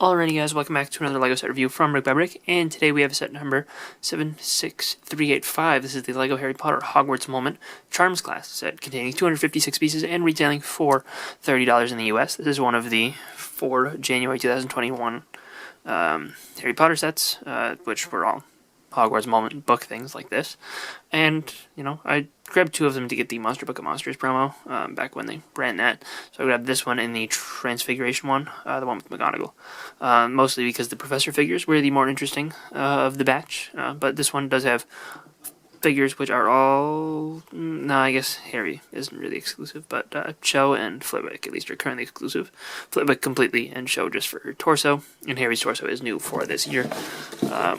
Alrighty guys, welcome back to another LEGO set review from BrickByBrick, and today we have set number 76385. This is the LEGO Harry Potter Hogwarts Moment Charms Class set containing 256 pieces and retailing for $30 in the US. This is one of the 4 January 2021 Harry Potter sets, which were all Hogwarts Moment book things like this. And, you know, I grabbed 2 of them to get the Monster Book of Monsters promo back when they ran that. So I grabbed this one and the Transfiguration one, the one with McGonagall. Mostly because the Professor figures were the more interesting of the batch. But this one does have figures which are all... No, I guess Harry isn't really exclusive, but Cho and Flitwick at least are currently exclusive. Flitwick completely and Cho just for her torso, and Harry's torso is new for this year.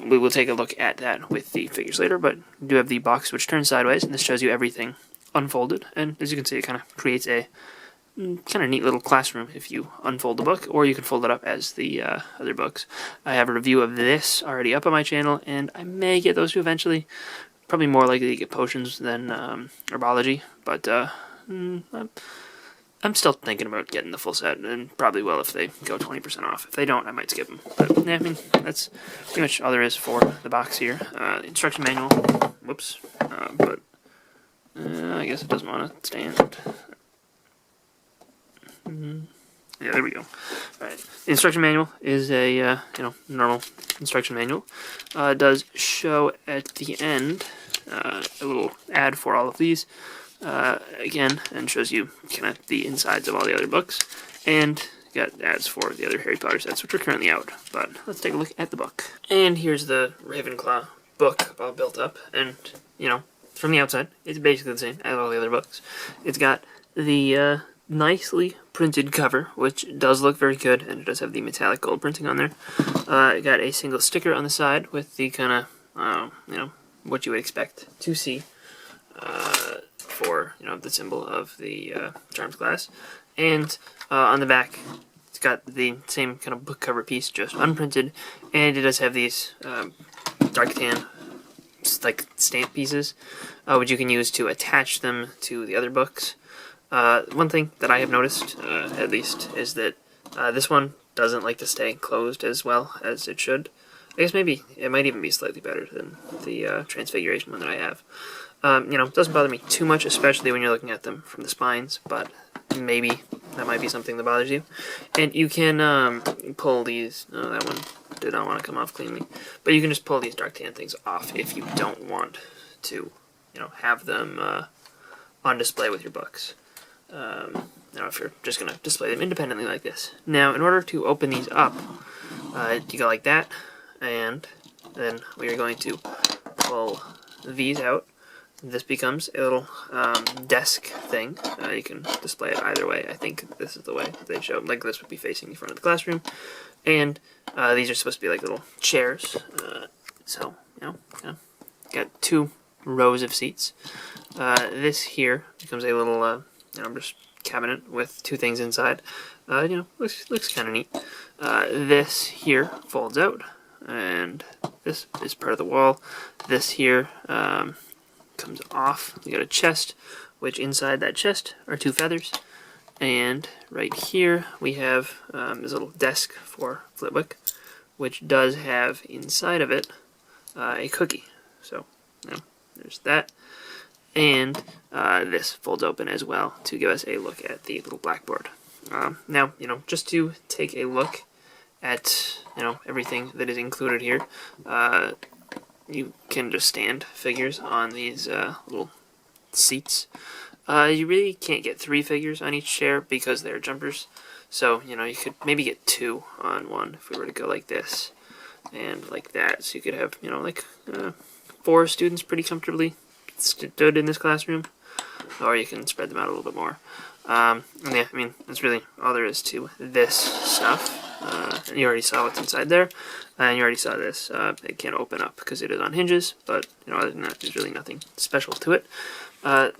We will take a look at that with the figures later, but we do have the box which turns sideways, and this shows you everything unfolded, and as you can see it kind of creates a kind of neat little classroom if you unfold the book, or you can fold it up as the other books. I have a review of this already up on my channel, and I may get those 2 eventually. Probably more likely to get potions than herbology, but I'm still thinking about getting the full set, and probably will if they go 20% off. If they don't, I might skip them. But yeah, I mean, that's pretty much all there is for the box here. The instruction manual, whoops, but I guess it doesn't want to stand. Yeah, there we go. Alright, the instruction manual is a normal instruction manual. It does show at the end a little ad for all of these, again, and shows you kind of the insides of all the other books, and got ads for the other Harry Potter sets, which are currently out. But let's take a look at the book. And here's the Ravenclaw book all built up, and, you know, from the outside, it's basically the same as all the other books. It's got the nicely printed cover, which does look very good, and it does have the metallic gold printing on there. It got a single sticker on the side with the kind of, what you would expect to see for, the symbol of the Charms class. And on the back, it's got the same kind of book cover piece, just unprinted, and it does have these dark tan, like, stamp pieces, which you can use to attach them to the other books. One thing that I have noticed, at least, is that this one doesn't like to stay closed as well as it should. I guess maybe it might even be slightly better than the Transfiguration one that I have. It doesn't bother me too much, especially when you're looking at them from the spines, but maybe that might be something that bothers you. And you can pull these... Oh, that one did not want to come off cleanly. But you can just pull these dark tan things off if you don't want to, have them on display with your books. If you're just going to display them independently like this. Now, in order to open these up, you go like that, and then we are going to pull these out. This becomes a little desk thing. You can display it either way. I think this is the way they show. Like, this would be facing the front of the classroom. And these are supposed to be like little chairs. So, got 2 rows of seats. This here becomes a little... just cabinet with 2 things inside. Looks kind of neat. This here folds out, and this is part of the wall. This here comes off. We got a chest, which inside that chest are 2 feathers. And right here we have this little desk for Flitwick, which does have inside of it a cookie. So, there's that. And this folds open as well to give us a look at the little blackboard. Now, just to take a look at, everything that is included here, you can just stand figures on these little seats. You really can't get 3 figures on each chair because they're jumpers. So, you could maybe get 2 on one if we were to go like this and like that. So you could have, 4 students pretty comfortably stood in this classroom, or you can spread them out a little bit more. And yeah, that's really all there is to this stuff. And you already saw what's inside there, and you already saw this. It can't open up because it is on hinges, but other than that, there's really nothing special to it.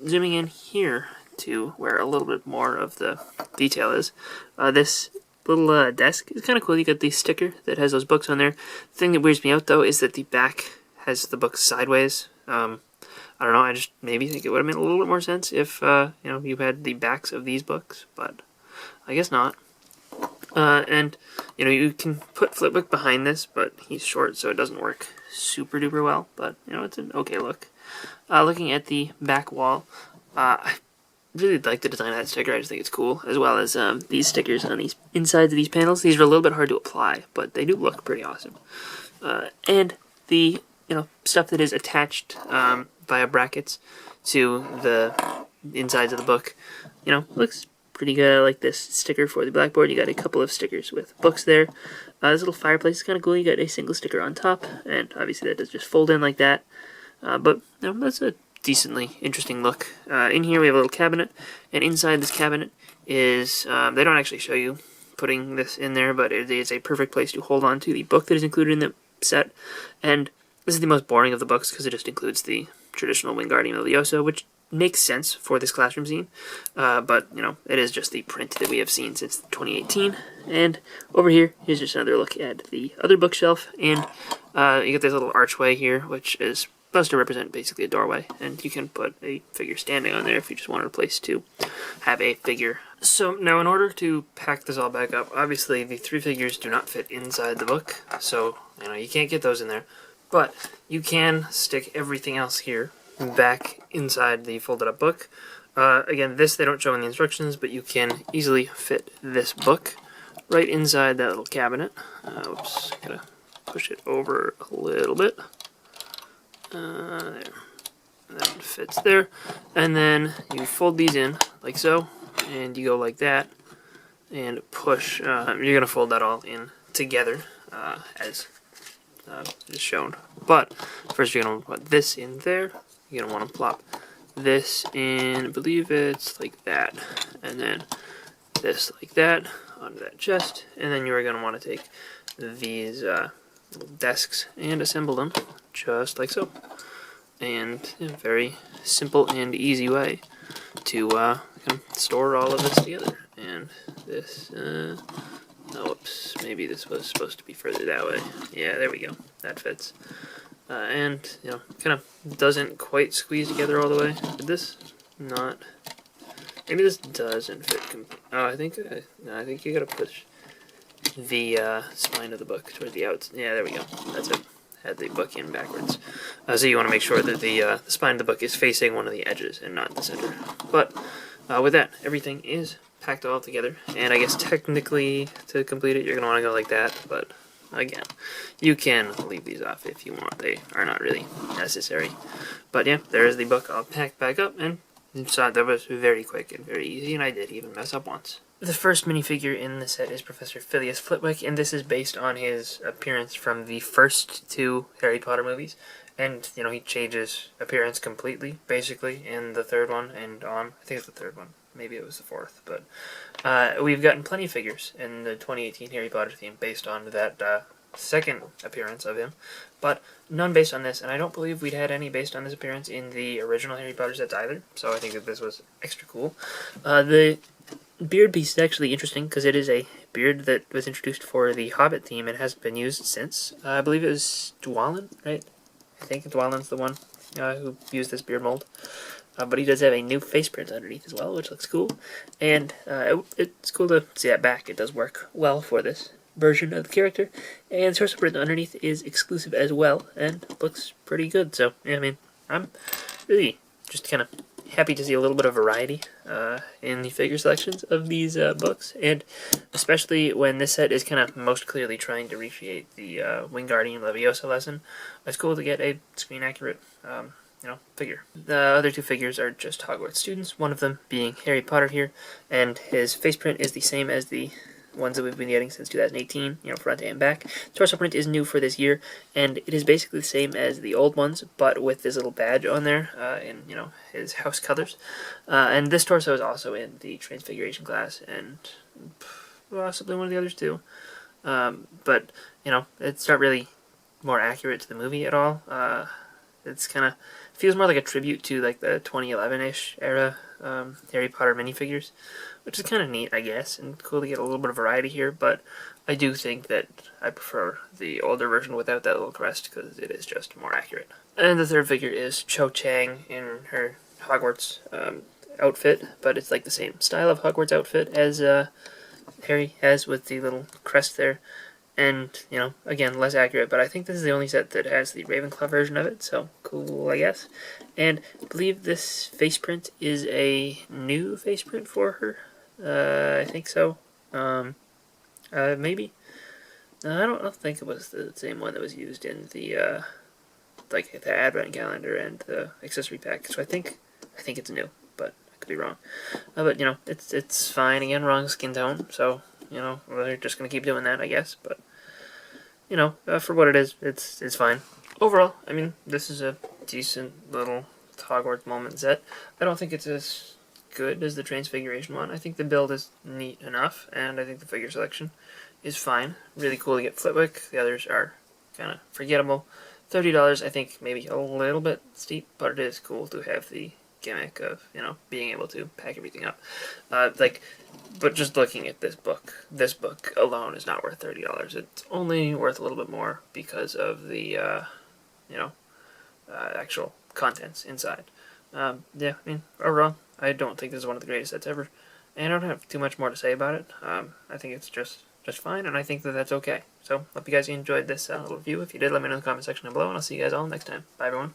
Zooming in here to where a little bit more of the detail is, this little desk is kind of cool. You got the sticker that has those books on there. The thing that weirds me out, though, is that the back has the books sideways. I don't know, I just maybe think it would have made a little bit more sense if, you had the backs of these books, but I guess not. And you can put Flitwick behind this, but he's short, so it doesn't work super duper well. But it's an okay look. Looking at the back wall, I really like the design of that sticker. I just think it's cool, as well as these stickers on these insides of these panels. These are a little bit hard to apply, but they do look pretty awesome. And the stuff that is attached via brackets to the insides of the book, looks pretty good. I like this sticker for the blackboard. You got a couple of stickers with books there. This little fireplace is kind of cool. You got a single sticker on top, and obviously that does just fold in like that. But that's a decently interesting look. In here we have a little cabinet, and inside this cabinet is, they don't actually show you putting this in there, but it is a perfect place to hold on to the book that is included in the set. And this is the most boring of the books because it just includes the traditional Wingardium Leviosa, which makes sense for this classroom scene, but it is just the print that we have seen since 2018. And over here, here's just another look at the other bookshelf, and you get this little archway here, which is supposed to represent basically a doorway, and you can put a figure standing on there if you just wanted a place to have a figure. So now, in order to pack this all back up, obviously the 3 figures do not fit inside the book, so you can't get those in there, but you can stick everything else here back inside the folded up book. Again, this they don't show in the instructions, but you can easily fit this book right inside that little cabinet. Oops, gotta push it over a little bit. There. That fits there. And then you fold these in like so, and you go like that, and push. You're going to fold that all in together as is shown. But first you're going to put this in there. You're going to want to plop this in, I believe it's like that, and then this like that onto that chest, and then you're going to want to take these little desks and assemble them just like so. And a very simple and easy way to store all of this together. And this, whoops, maybe this was supposed to be further that way. Yeah, there we go. That fits. And kind of doesn't quite squeeze together all the way. Did this not? Maybe this doesn't fit. Oh, I think you gotta push the spine of the book toward the outs. Yeah, there we go. That's it. Had the book in backwards. So you want to make sure that the spine of the book is facing one of the edges and not the center. But with that, everything is packed all together. And I guess technically to complete it, you're going to want to go like that. But again, you can leave these off if you want. They are not really necessary. But yeah, there's the book all packed back up. And you saw that was very quick and very easy. And I did even mess up once. The first minifigure in the set is Professor Phileas Flitwick, and this is based on his appearance from the first 2 Harry Potter movies. And, he changes appearance completely, basically, in the 3rd one and on. I think it's the 3rd one. Maybe it was the 4th. But we've gotten plenty of figures in the 2018 Harry Potter theme based on that second appearance of him. But none based on this, and I don't believe we'd had any based on this appearance in the original Harry Potter sets either. So I think that this was extra cool. The beard piece is actually interesting because it is a beard that was introduced for the Hobbit theme and hasn't been used since. I believe it was Dwalin, right? I think Dwalin's the one who used this beard mold. But he does have a new face print underneath as well, which looks cool. And it's cool to see that back. It does work well for this version of the character. And the source print underneath is exclusive as well and looks pretty good. So, yeah, I mean, I'm really just kind of happy to see a little bit of variety in the figure selections of these books, and especially when this set is kind of most clearly trying to recreate the Wingardium Leviosa lesson. It's cool to get a screen accurate figure. The other 2 figures are just Hogwarts students, one of them being Harry Potter here, and his face print is the same as the ones that we've been getting since 2018, front and back. Torso print is new for this year, and it is basically the same as the old ones, but with this little badge on there in, his house colors. And this torso is also in the Transfiguration class, and possibly one of the others too. But, it's not really more accurate to the movie at all. It's kind of feels more like a tribute to like the 2011-ish era Harry Potter minifigures, which is kind of neat, I guess, and cool to get a little bit of variety here. But I do think that I prefer the older version without that little crest because it is just more accurate. And the 3rd figure is Cho Chang in her Hogwarts outfit, but it's like the same style of Hogwarts outfit as Harry has with the little crest there. And, you know, again, less accurate, but I think this is the only set that has the Ravenclaw version of it, so cool, I guess. And I believe this face print is a new face print for her. I think so. Maybe. I don't think it was the same one that was used in the, like, the Advent calendar and the accessory pack, so I think it's new, but I could be wrong. But, you know, it's fine. Again, wrong skin tone, so, you know, we're just going to keep doing that, I guess, but, you know, for what it is, it's fine. Overall, I mean, this is a decent little Hogwarts moment set. I don't think it's as good as the Transfiguration one. I think the build is neat enough, and I think the figure selection is fine. Really cool to get Flitwick. The others are kind of forgettable. $30, I think, maybe a little bit steep, but it is cool to have the gimmick of, you know, being able to pack everything up. But just looking at this book alone is not worth $30. It's only worth a little bit more because of the, actual contents inside. Yeah, I mean, overall, I don't think this is one of the greatest sets ever, and I don't have too much more to say about it. I think it's just fine, and I think that that's okay. So, hope you guys enjoyed this little review. If you did, let me know in the comment section down below, and I'll see you guys all next time. Bye, everyone.